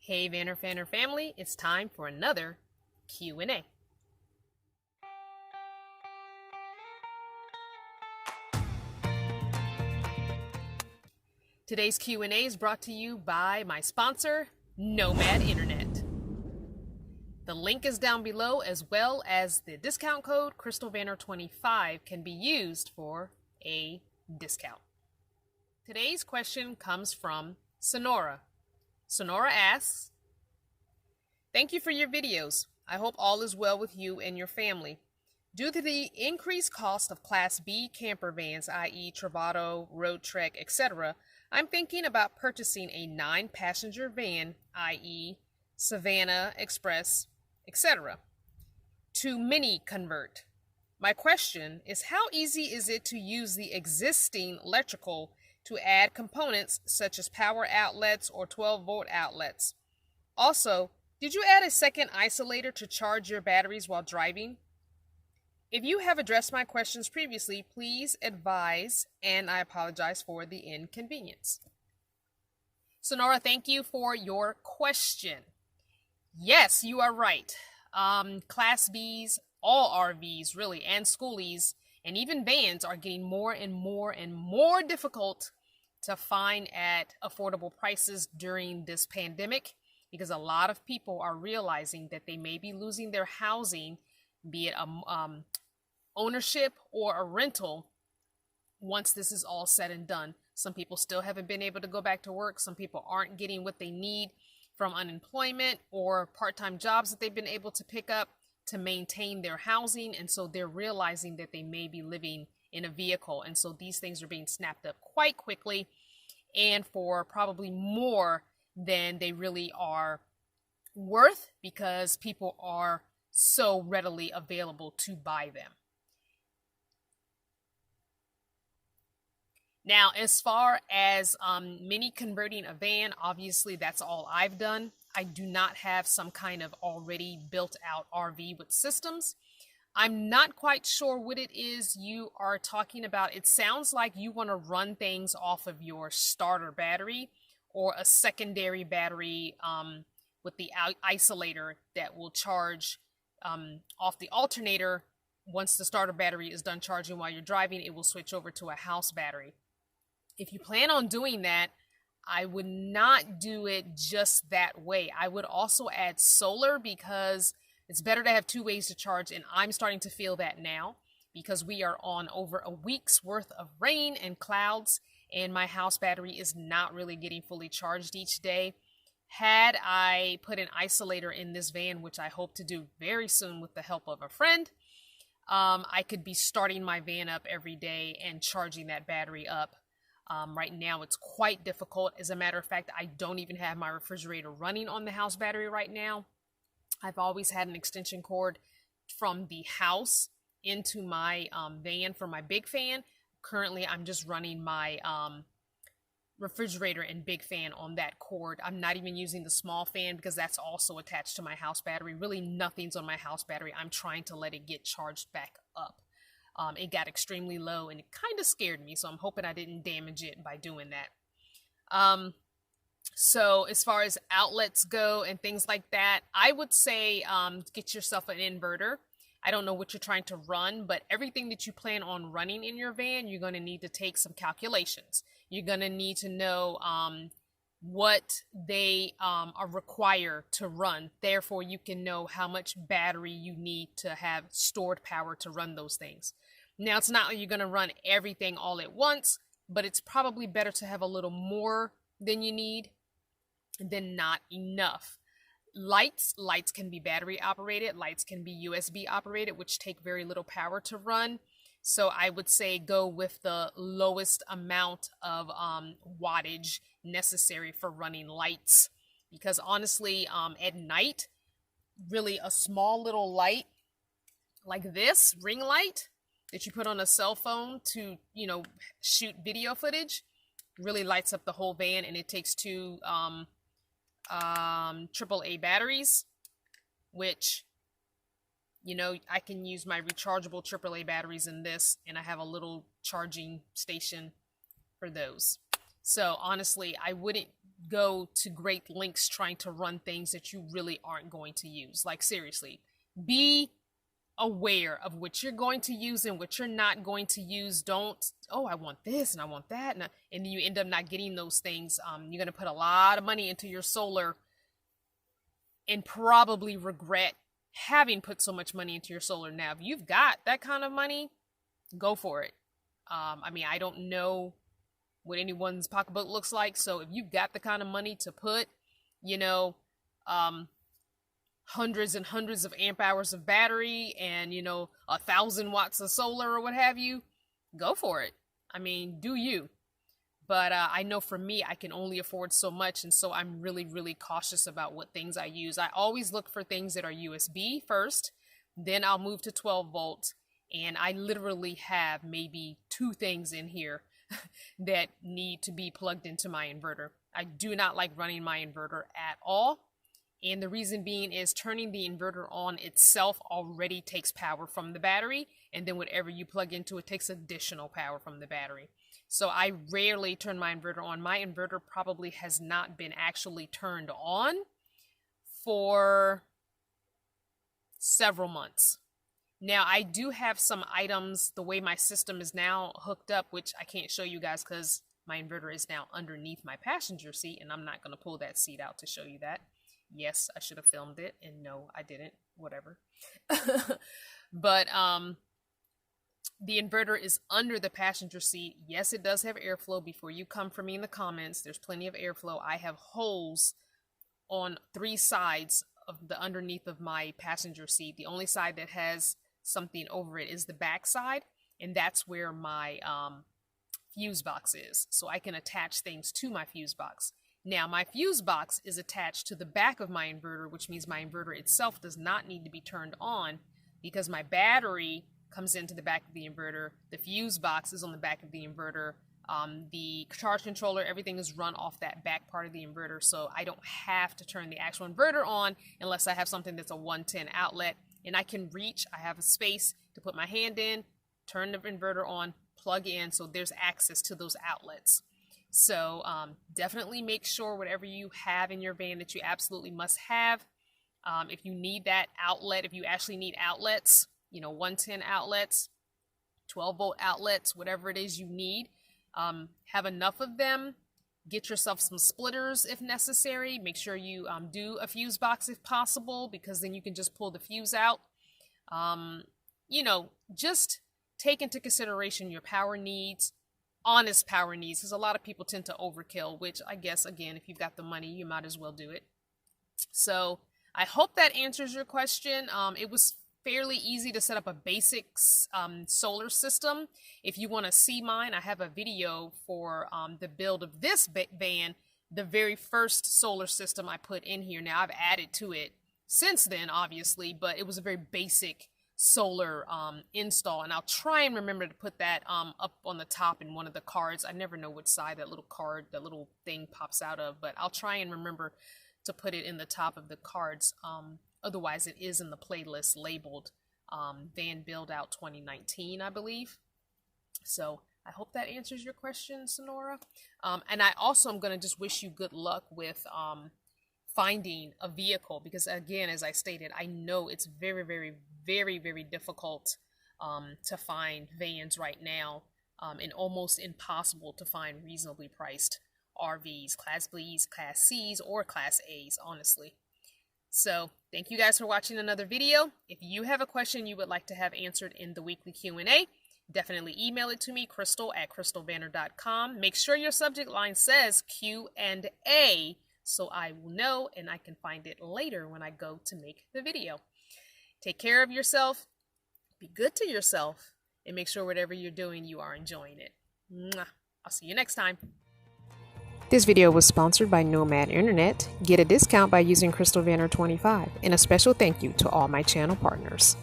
Hey VanLife family, it's time for another Q&A. Today's Q&A is brought to you by my sponsor, Nomad Internet. The link is down below, as well as the discount code CrystalVanner25 can be used for a discount. Today's question comes from Sonora. Sonora asks, "Thank you for your videos. I hope all is well with you and your family. Due to the increased cost of Class B camper vans, i.e. Travato, Road Trek, etc., I'm thinking about purchasing a 9-passenger van, i.e. Savannah, Express, etc., to mini convert. My question is, how easy is it to use the existing electrical to add components such as power outlets or 12-volt outlets? Also, did you add a second isolator to charge your batteries while driving? If you have addressed my questions previously, please advise, and I apologize for the inconvenience." Sonora, thank you for your question. Yes, you are right. Class Bs, all RVs really, and schoolies, and even vans are getting more and more difficult to find at affordable prices during this pandemic, because a lot of people are realizing that they may be losing their housing, be it ownership or a rental, once this is all said and done. Some people still haven't been able to go back to work. Some people aren't getting what they need from unemployment or part-time jobs that they've been able to pick up to maintain their housing, and so they're realizing that they may be living in a vehicle, and so these things are being snapped up quite quickly and for probably more than they really are worth, because people are so readily available to buy them. Now, as far as mini converting a van, obviously that's all I've done. I do not have some kind of already built out RV with systems. I'm not quite sure what it is you are talking about. It sounds like you want to run things off of your starter battery or a secondary battery with the isolator that will charge off the alternator. Once the starter battery is done charging while you're driving, it will switch over to a house battery. If you plan on doing that, I would not do it just that way. I would also add solar, because it's better to have 2 ways to charge, and I'm starting to feel that now because we are on over a week's worth of rain and clouds, and my house battery is not really getting fully charged each day. Had I put an isolator in this van, which I hope to do very soon with the help of a friend, I could be starting my van up every day and charging that battery up. Right now, it's quite difficult. As a matter of fact, I don't even have my refrigerator running on the house battery right now. I've always had an extension cord from the house into my van for my big fan. Currently, I'm just running my refrigerator and big fan on that cord. I'm not even using the small fan because that's also attached to my house battery. Really, nothing's on my house battery. I'm trying to let it get charged back up. It got extremely low and it kind of scared me, so I'm hoping I didn't damage it by doing that. So as far as outlets go and things like that, I would say get yourself an inverter. I don't know what you're trying to run, but everything that you plan on running in your van, you're going to need to take some calculations. You're going to need to know what they are required to run. Therefore, you can know how much battery you need to have stored power to run those things. Now, it's not like you're going to run everything all at once, but it's probably better to have a little more than you need than not enough. Lights can be battery operated. Lights can be USB operated, which take very little power to run. So I would say go with the lowest amount of wattage necessary for running lights, because honestly, at night, really a small little light like this ring light that you put on a cell phone to, shoot video footage really lights up the whole van, and it takes 2 AAA batteries, which, I can use my rechargeable AAA batteries in this, and I have a little charging station for those. So honestly, I wouldn't go to great lengths trying to run things that you really aren't going to use. Like, seriously, be aware of what you're going to use and what you're not going to use. Don't, oh, I want this and I want that, and then you end up not getting those things. You're going to put a lot of money into your solar and probably regret having put so much money into your solar. Now, if you've got that kind of money, go for it. I mean, I don't know what anyone's pocketbook looks like, so if you've got the kind of money to put, you know, hundreds and hundreds of amp hours of battery and, you know, 1,000 watts of solar or what have you, go for it. I mean, do you. But I know for me, I can only afford so much, and so I'm really, really cautious about what things I use. I always look for things that are USB first, then I'll move to 12 volt, and I literally have maybe 2 things in here that need to be plugged into my inverter. I do not like running my inverter at all. And the reason being is turning the inverter on itself already takes power from the battery. And then whatever you plug into it takes additional power from the battery. So I rarely turn my inverter on. My inverter probably has not been actually turned on for several months. Now, I do have some items, the way my system is now hooked up, which I can't show you guys because my inverter is now underneath my passenger seat, and I'm not going to pull that seat out to show you that. Yes, I should have filmed it, and no, I didn't. Whatever. But the inverter is under the passenger seat. Yes, it does have airflow. Before you come for me in the comments, there's plenty of airflow. I have holes on 3 sides of the underneath of my passenger seat. The only side that has something over it is the back side, and that's where my fuse box is. So I can attach things to my fuse box. Now, my fuse box is attached to the back of my inverter, which means my inverter itself does not need to be turned on because my battery comes into the back of the inverter. The fuse box is on the back of the inverter. The charge controller, everything is run off that back part of the inverter, so I don't have to turn the actual inverter on unless I have something that's a 110 outlet, and I can reach. I have a space to put my hand in, turn the inverter on, plug in, so there's access to those outlets. So definitely make sure whatever you have in your van that you absolutely must have. If you need that outlet, if you actually need outlets, you know, 110 outlets, 12 volt outlets, whatever it is you need, have enough of them. Get yourself some splitters if necessary. Make sure you do a fuse box if possible, because then you can just pull the fuse out. You know, just take into consideration your power needs. Honest power needs, because a lot of people tend to overkill, which I guess, again, if you've got the money, you might as well do it. So I hope that answers your question. It was fairly easy to set up a basic solar system. If you want to see mine, I have a video for the build of this van, the very first solar system I put in here. Now, I've added to it since then, obviously, but it was a very basic solar install, and I'll try and remember to put that up on the top in one of the cards. I never know which side that little card, that little thing pops out of, but I'll try and remember to put it in the top of the cards. Otherwise, it is in the playlist labeled Van Build Out 2019, I believe. So I hope that answers your question, Sonora. And I also am going to just wish you good luck with finding a vehicle, because again, as I stated, I know it's very, very, very, very difficult to find vans right now, and almost impossible to find reasonably priced RVs, Class B's, Class C's, or Class A's, honestly. So thank you guys for watching another video. If you have a question you would like to have answered in the weekly Q&A, definitely email it to me, crystal@crystalvanner.com. Make sure your subject line says Q&A, so I will know and I can find it later when I go to make the video. Take care of yourself, be good to yourself, and make sure whatever you're doing, you are enjoying it. Mwah. I'll see you next time. This video was sponsored by Nomad Internet. Get a discount by using CrystalVanner 25, and a special thank you to all my channel partners.